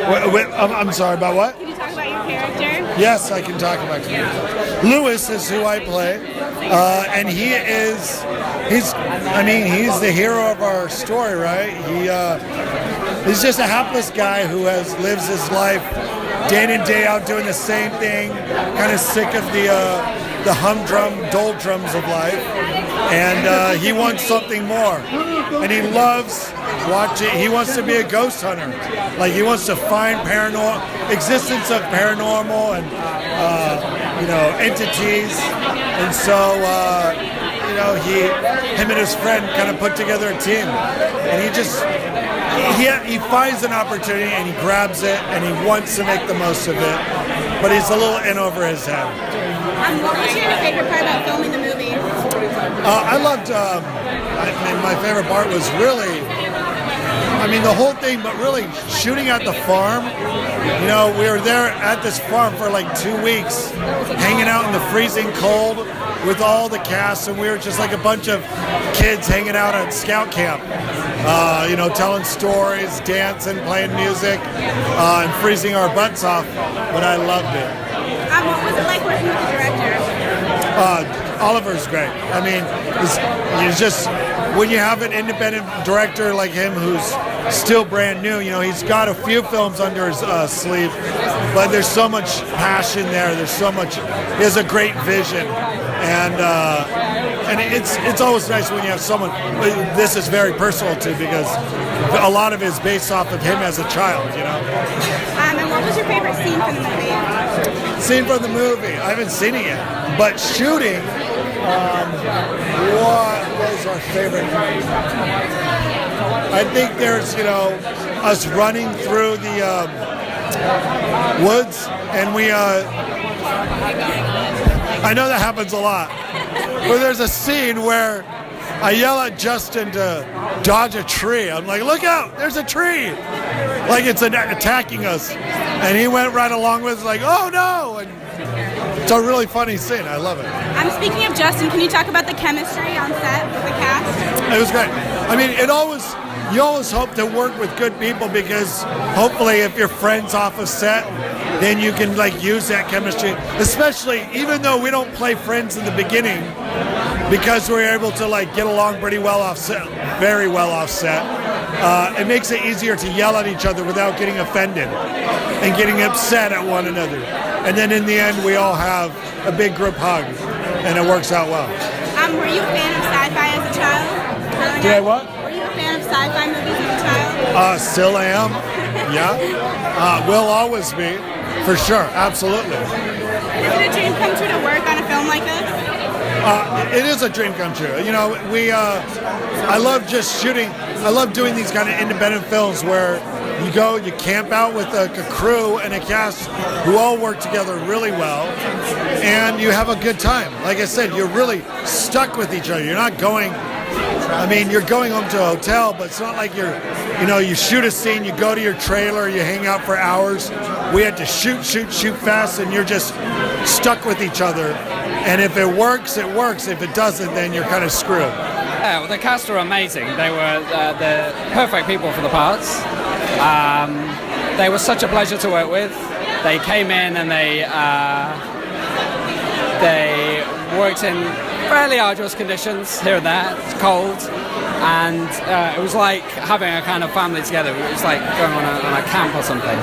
I'm sorry, about what? Can you talk about your character? Yes, I can talk about character. Lewis is who I play, and he's the hero of our story, right? He's just a hapless guy who lives his life day in and day out doing the same thing, kind of sick of the humdrum doldrums of life, and he wants something more, and he loves watching. He wants to be a ghost hunter, like he wants to find existence of paranormal and entities, and so him and his friend kind of put together a team, and he finds an opportunity and he grabs it and he wants to make the most of it, but he's a little in over his head. What was your favorite part about filming the movie? I loved, my favorite part was really, the whole thing, but really shooting at the farm. We were there at this farm for like 2 weeks, hanging out in the freezing cold with all the cast, and we were just like a bunch of kids hanging out at scout camp, telling stories, dancing, playing music, and freezing our butts off, but I loved it. What was it like working with the director? Oliver's great. It's just, when you have an independent director like him who's still brand new, he's got a few films under his sleeve, but there's so much passion there. He has a great vision, and it's always nice when you have someone this is very personal to, because a lot of it is based off of him as a child, And what was your favorite scene from the movie? Scene from the movie? I haven't seen it yet, but shooting. What was our favorite? I think there's, us running through the woods, and I know that happens a lot, but there's a scene where I yell at Justin to dodge a tree. I'm like, look out, there's a tree! Like it's attacking us. And he went right along with it, like, oh no! And it's a really funny scene. I love it. Speaking of Justin, can you talk about the chemistry on set with the cast? It was great. You always hope to work with good people, because hopefully if you're friends off of set, then you can use that chemistry. Especially, even though we don't play friends in the beginning, because we're able to get along pretty well off set, very well off set. It makes it easier to yell at each other without getting offended and getting upset at one another. And then in the end, we all have a big group hug, and it works out well. Were you a fan of sci-fi as a child? Did I what? Were you a fan of sci-fi movies as a child? Still am. Yeah. Will always be, for sure. Absolutely. Is it a dream come true to work on a film like this? It is a dream come true. I love just shooting. I love doing these kind of independent films where you camp out with a crew and a cast who all work together really well, and you have a good time. Like I said, you're really stuck with each other. You're not going, you're going home to a hotel, but it's not like you shoot a scene, you go to your trailer, you hang out for hours. We had to shoot fast, and you're just stuck with each other. And if it works, it works. If it doesn't, then you're kind of screwed. Yeah, the cast were amazing. They were the perfect people for the parts. They were such a pleasure to work with. They came in and they worked in fairly arduous conditions here and there. It's cold, and it was like having a kind of family together. It was like going on a camp or something.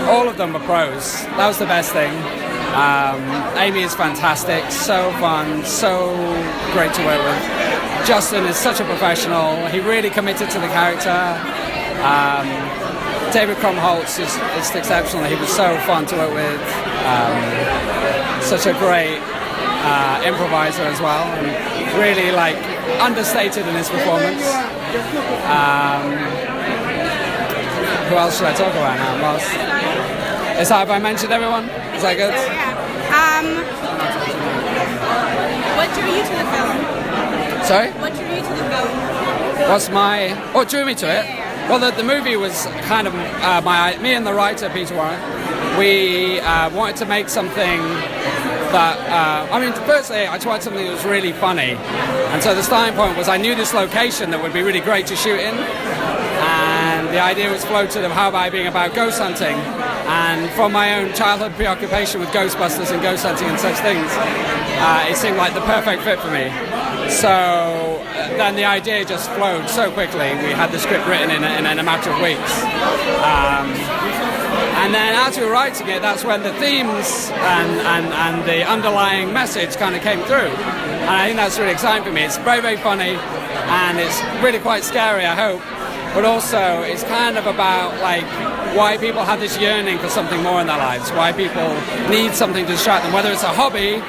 All of them were pros. That was the best thing. Amy is fantastic, so fun, so great to work with. Justin is such a professional. He really committed to the character. David Krumholtz is exceptional. He was so fun to work with. Such a great improviser as well, and really understated in his performance. Who else should I talk about now? Have I mentioned everyone? Is that good? What drew you to the film? Sorry? What drew you to the film? What drew me to it? Well, the movie was kind of me and the writer, Peter Warren. We wanted to make something that, firstly, I tried something that was really funny. And so the starting point was I knew this location that would be really great to shoot in. And the idea was floated of how about being about ghost hunting, and from my own childhood preoccupation with Ghostbusters and ghost hunting and such things, it seemed like the perfect fit for me. So then the idea just flowed so quickly. We had the script written in a matter of weeks. And then as we were writing it, that's when the themes and the underlying message kind of came through. And I think that's really exciting for me. It's very, very funny, and it's really quite scary, I hope. But also, it's kind of about like why people have this yearning for something more in their lives, why people need something to distract them, whether it's a hobby,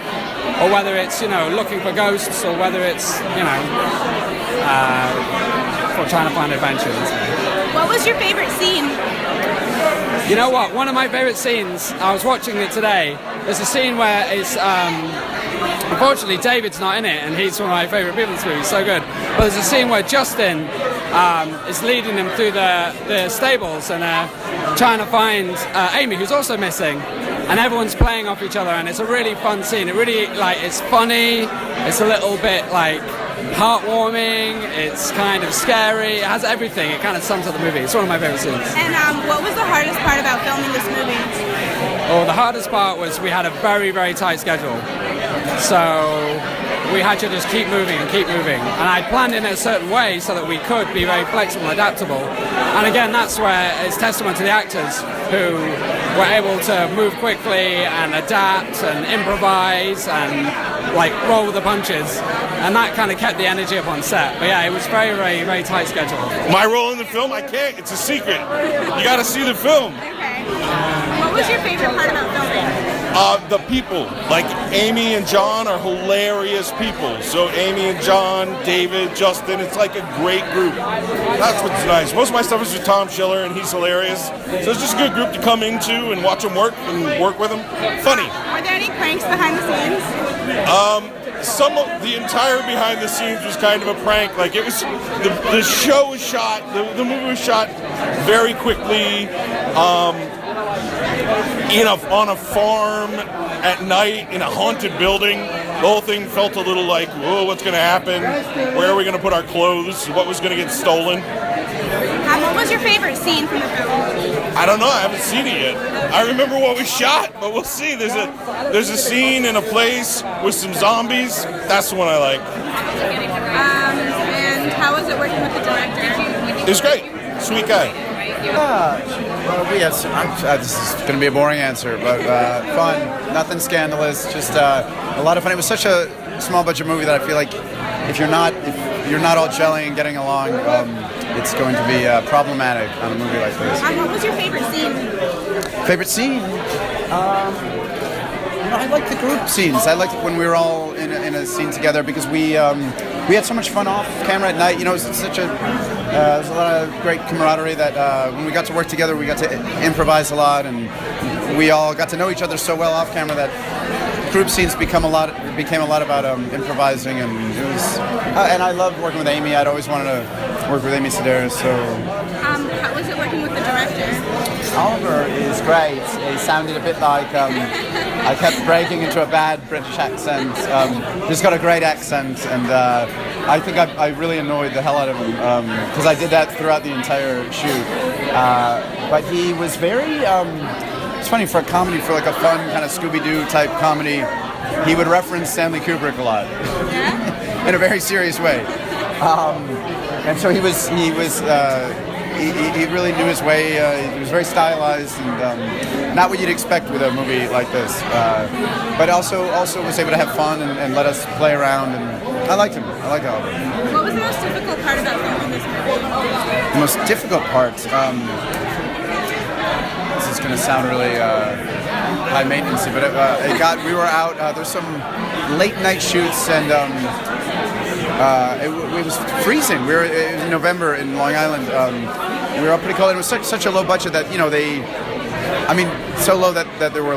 or whether it's, looking for ghosts, or whether it's, for trying to find adventures. What was your favorite scene? You know what? One of my favorite scenes, I was watching it today, there's a scene where it's, unfortunately David's not in it, and he's one of my favorite people in this movie, he's so good. But there's a scene where Justin is leading them through the stables and trying to find Amy, who's also missing, and everyone's playing off each other, and it's a really fun scene. It really, it's funny, it's a little bit heartwarming, it's kind of scary, it has everything, it kind of sums up the movie. It's one of my favorite scenes. And what was the hardest part about filming this movie? Oh, the hardest part was we had a very, very tight schedule. So we had to just keep moving. And I planned in a certain way so that we could be very flexible and adaptable. And again, that's where it's testament to the actors who were able to move quickly and adapt and improvise and roll with the punches. And that kind of kept the energy up on set. But yeah, it was very, very, very tight schedule. My role in the film, I can't. It's a secret. You got to see the film. Okay. What was your favorite part about filming? The people. Amy and Jon are hilarious people. So Amy and Jon, David, Justin, it's like a great group. That's what's nice. Most of my stuff is with Tom Schiller, and he's hilarious. So it's just a good group to come into and watch them work and work with them. Funny. Were there any pranks behind the scenes? Some of the entire behind the scenes was kind of a prank. It was the show was shot, the movie was shot very quickly, on a farm at night in a haunted building. The whole thing felt a little like, whoa, what's going to happen? Where are we going to put our clothes? What was going to get stolen? What was your favorite scene from the film? I don't know. I haven't seen it yet. I remember what we shot, but we'll see. There's a scene in a place with some zombies. That's the one I like. And how was it working with the director? It was great. Sweet guy. Yes, this is going to be a boring answer, but fun. Nothing scandalous. Just a lot of fun. It was such a small budget movie that I feel like if you're not all gelling and getting along, it's going to be problematic on a movie like this. What was your favorite scene? Favorite scene? I like the group scenes. I liked when we were all in a scene together because we had so much fun off camera at night. It's such there's a lot of great camaraderie that when we got to work together, we got to improvise a lot, and we all got to know each other so well off camera that group scenes became a lot about improvising, and it was. And I loved working with Amy. I'd always wanted to work with Amy Sedaris. So. How was it working with the director? Oliver is great. He sounded a bit like I kept breaking into a bad British accent. He's got a great accent, and I think I really annoyed the hell out of him because I did that throughout the entire shoot. But he was very. It's funny for a comedy, for a fun kind of Scooby-Doo type comedy. He would reference Stanley Kubrick a lot, in a very serious way. And so he really knew his way. He was very stylized and not what you'd expect with a movie like this. But also was able to have fun and let us play around. And I liked him. I liked Oliver. What was the most difficult part about filming this movie? The most difficult part. This is going to sound really high maintenance, but we were out. There's some late night shoots and. It was freezing. We were in November in Long Island. We were up pretty cold. It was such a low budget that so low that there were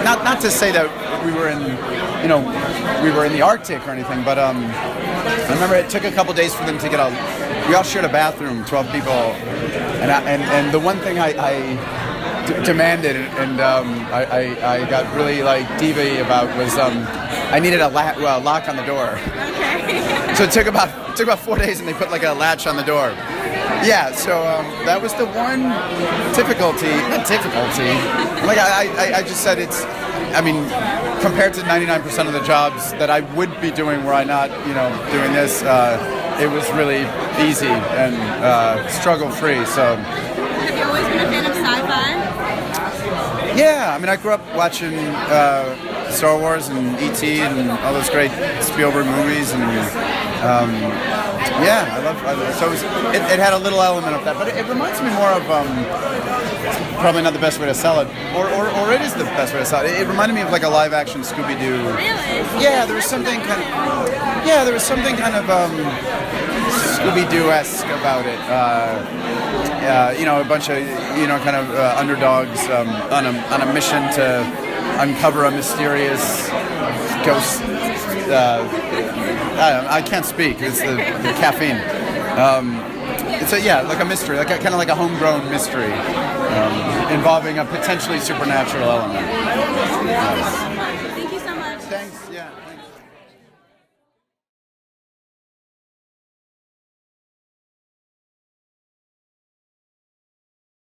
not to say that we were in the Arctic or anything, but I remember it took a couple days for them to get we all shared a bathroom, 12 people, and the one thing I demanded, and I got really like diva about was I needed a lock on the door. Okay. So it took about 4 days, and they put like a latch on the door. Yeah, so that was the one difficulty. Not difficulty. Like I just said, it's. I mean, compared to 99% of the jobs that I would be doing were I not, doing this, it was really easy and struggle-free. So. Have you always been a fan of sci-fi? Yeah, I mean, I grew up watching Star Wars and E.T. and all those great Spielberg movies, and yeah, I love. So it had a little element of that, but it reminds me more of probably not the best way to sell it, or it is the best way to sell it. It reminded me of like a live-action Scooby-Doo. Really? Yeah, there was something kind of Scooby-Doo-esque about it. A bunch of kind of underdogs on a mission to uncover a mysterious ghost. I can't speak. It's the caffeine. It's like a mystery, kind of like a homegrown mystery involving a potentially supernatural element. Thank you so much. Thanks. Yeah.